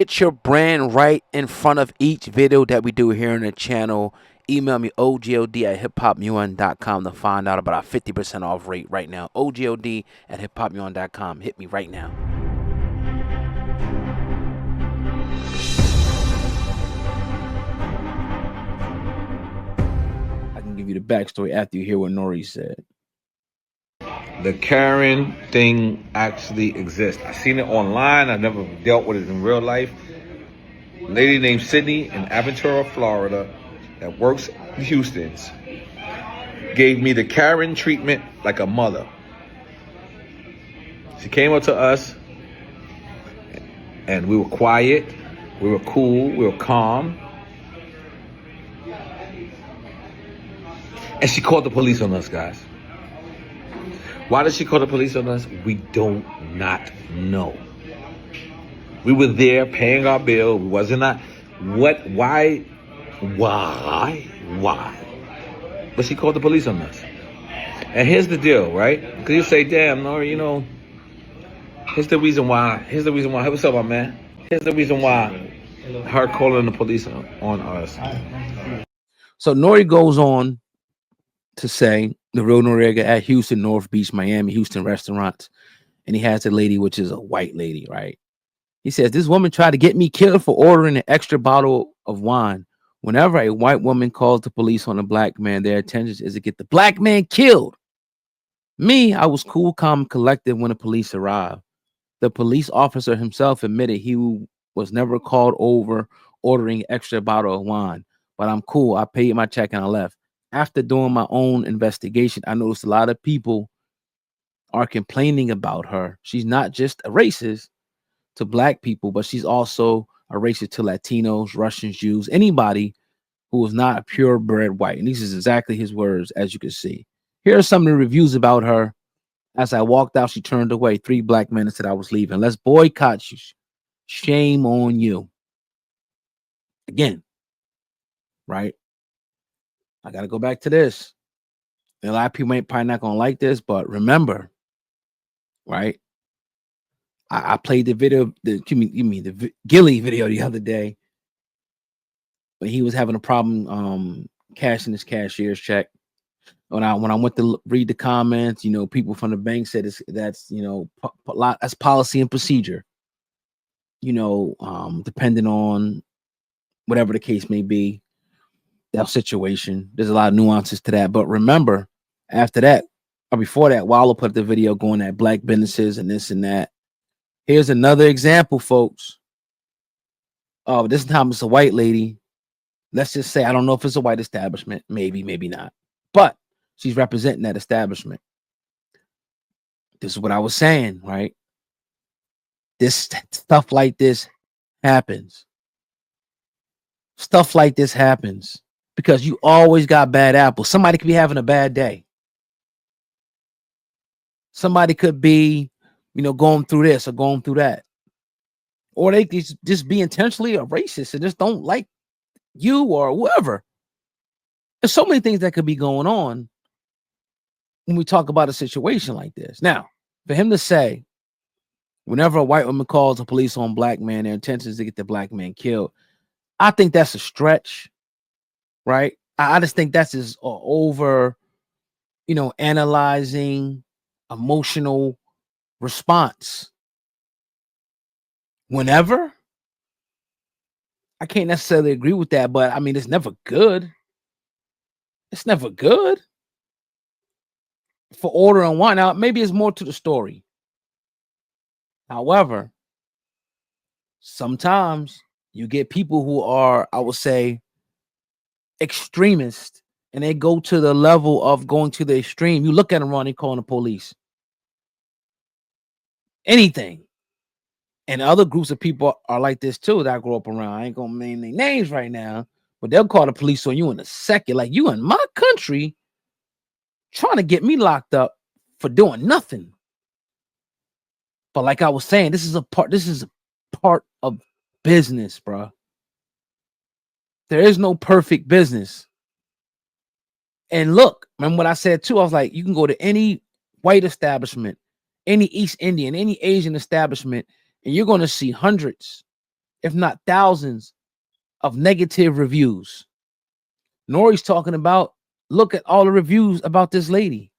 Get your brand right in front of each video that we do here on the channel. Email me ogod@hiphopmuon.com to find out about our 50% off rate right now. ogod@hiphopmuon.com. Hit me right now. I can give you the backstory after you hear what NORE said. The Karen thing actually exists. I've seen it online. I've never dealt with it in real life. A lady named Sydney in Aventura, Florida, that works in Houston's, gave me the Karen treatment like a mother. She came up to us, and we were quiet, we were cool, we were calm. And she called the police on us, guys. Why did she call the police on us? We don't not know. We were there paying our bill. We wasn't not what, why? But she called the police on us. And here's the deal, right? Because you say, damn, Nora, you know, here's the reason why. Hey, what's up, my man? Here's the reason why her calling the police on us. So NORE goes on to say the real Noriega at Houston, North Beach, Miami, Houston restaurants. And he has a lady, which is a white lady, right? He says, this woman tried to get me killed for ordering an extra bottle of wine. Whenever a white woman calls the police on a black man, their intention is to get the black man killed. Me, I was cool, calm, collected when the police arrived. The police officer himself admitted he was never called over ordering an extra bottle of wine. But I'm cool. I paid my check and I left. After doing my own investigation, I noticed a lot of people are complaining about her. She's not just a racist to black people, but she's also a racist to Latinos, Russians, Jews, anybody who is not a purebred white. And these is exactly his words, as you can see. Here are some of the reviews about her. As I walked out, she turned away. 3 black men said I was leaving. Let's boycott you. Shame on you. Again, right? I got to go back to this. A lot of people ain't probably not going to like this, but remember, right? I played the video, the Gilly video the other day when he was having a problem cashing his cashier's check. When I went to read the comments, you know, people from the bank said that's you know that's policy and procedure. You know, depending on whatever the case may be, that situation. There's a lot of nuances to that. But remember, after that, or before that, Wallow put the video going at black businesses and this and that. Here's another example, folks. Oh, this time it's a white lady. Let's just say, I don't know if it's a white establishment. Maybe, maybe not. But she's representing that establishment. This is what I was saying, right? This stuff like this happens. Stuff like this happens because you always got bad apples. Somebody could be having a bad day. Somebody could be, you know, going through this or going through that. Or they could just be intentionally a racist and just don't like you or whoever. There's so many things that could be going on when we talk about a situation like this. Now, for him to say, whenever a white woman calls the police on black man, their intention is to get the black man killed, I think that's a stretch, right? I just think that's just over, you know, analyzing emotional response. Whenever, I can't necessarily agree with that, but I mean, it's never good. It's never good for ordering wine. Now, maybe it's more to the story. However, sometimes you get people who are, I would say, extremists, and they go to the level of going to the extreme. You look at them wrong, they calling the police. Anything. And other groups of people are like this too that I grew up around. I ain't gonna name their names right now, but they'll call the police on you in a second. Like, you in my country trying to get me locked up for doing nothing. But like I was saying, this is a part of business, bro. There is no perfect business. And look, remember what I said too? I was like, you can go to any white establishment, any East Indian, any Asian establishment, and you're going to see hundreds, if not thousands, of negative reviews. Nori's talking about, look at all the reviews about this lady.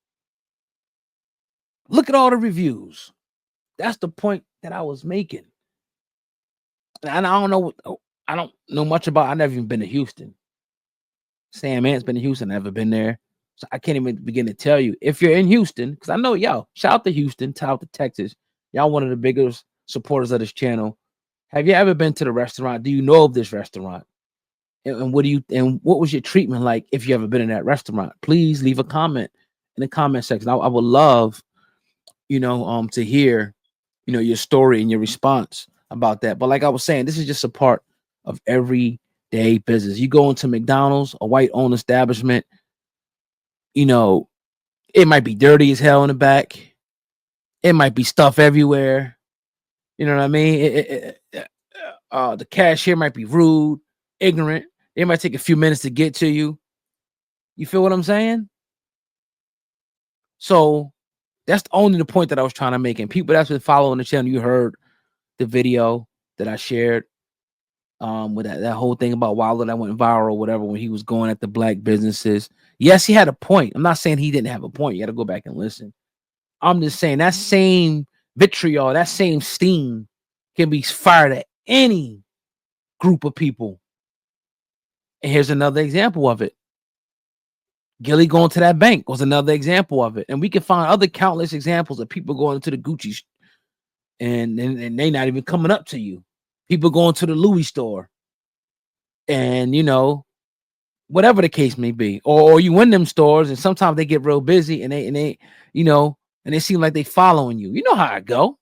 Look at all the reviews. That's the point that I was making. And I don't know. I don't know much about. I never even been to Houston. Sam Ant's been to Houston. Never been there, so I can't even begin to tell you. If you're in Houston, because I know y'all. Shout out to Houston. Shout out to Texas. Y'all one of the biggest supporters of this channel. Have you ever been to the restaurant? Do you know of this restaurant? And what do you? And what was your treatment like if you ever been in that restaurant? Please leave a comment in the comment section. I would love, to hear, your story and your response about that. But like I was saying, this is just a part of everyday business. You go into McDonald's, a white-owned establishment, it might be dirty as hell in the back. It might be stuff everywhere. You know what I mean? The cashier might be rude, ignorant. It might take a few minutes to get to you. You feel what I'm saying? So that's only the point that I was trying to make. And people that's been following the channel, you heard the video that I shared with that whole thing about Wilder that went viral or whatever, when he was going at the black businesses. Yes, he had a point. I'm not saying he didn't have a point. You got to go back and listen. I'm just saying that same vitriol, that same steam can be fired at any group of people. And here's another example of it. Gilly going to that bank was another example of it. And we can find other countless examples of people going to the Gucci and they not even coming up to you. People going to the Louis store and, whatever the case may be. Or you in them stores and sometimes they get real busy and they seem like they following you. You know how it go.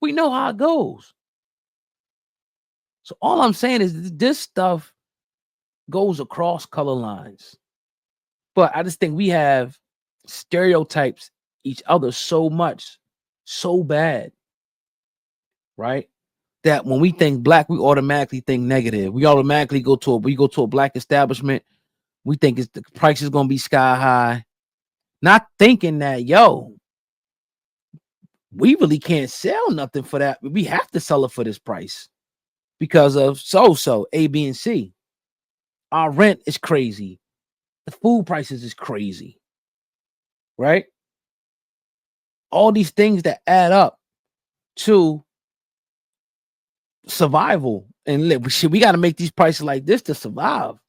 We know how it goes. So all I'm saying is this stuff goes across color lines. But I just think we have stereotypes each other so much, so bad, right? That when we think black, we automatically think negative. We automatically go to a black establishment. We think the price is going to be sky high. Not thinking that, we really can't sell nothing for that. We have to sell it for this price because of so A, B, and C. Our rent is crazy. The food prices is crazy, right? All these things that add up to survival and live. We got to make these prices like this to survive.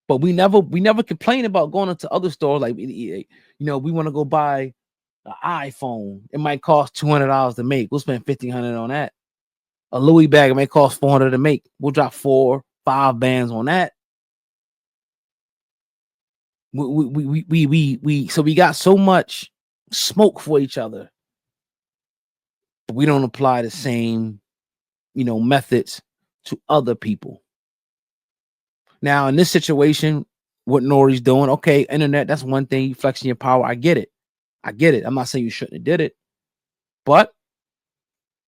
But we never complain about going into other stores. Like, we want to go buy an iPhone. It might cost $200 to make. We'll spend $1,500 on that. A Louis bag, it may cost $400 to make. We'll drop 4-5 bands on that. So we got so much smoke for each other, but we don't apply the same, methods to other people. Now, in this situation, what Nori's doing, okay, internet, that's one thing. You flexing your power. I get it. I'm not saying you shouldn't have did it, but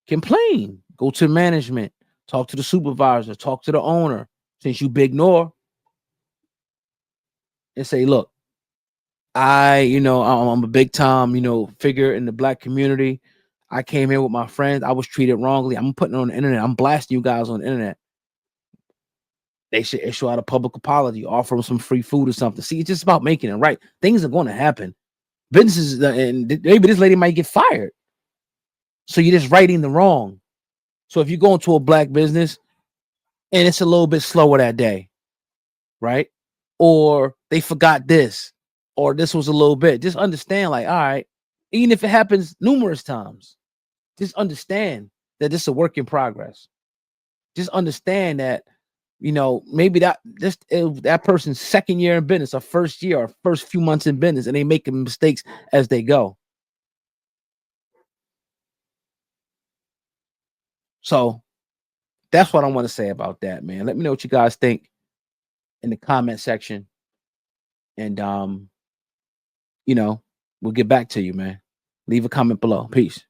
complain. Go to management. Talk to the supervisor. Talk to the owner. Since you big NORE, and say, look, I'm a big time, figure in the black community. I came here with my friends. I was treated wrongly. I'm putting it on the internet. I'm blasting you guys on the internet. They should issue out a public apology, offer them some free food or something. See, it's just about making it right. Things are going to happen. Businesses, and maybe this lady might get fired. So you're just righting the wrong. So if you go into a black business and it's a little bit slower that day, right? Or they forgot this, or this was a little bit, just understand, like, all right, even if it happens numerous times, just understand that this is a work in progress. Just understand that, maybe that person's second year in business or first year or first few months in business, and they making mistakes as they go. So that's what I want to say about that, man. Let me know what you guys think in the comment section. And we'll get back to you, man. Leave a comment below. Peace.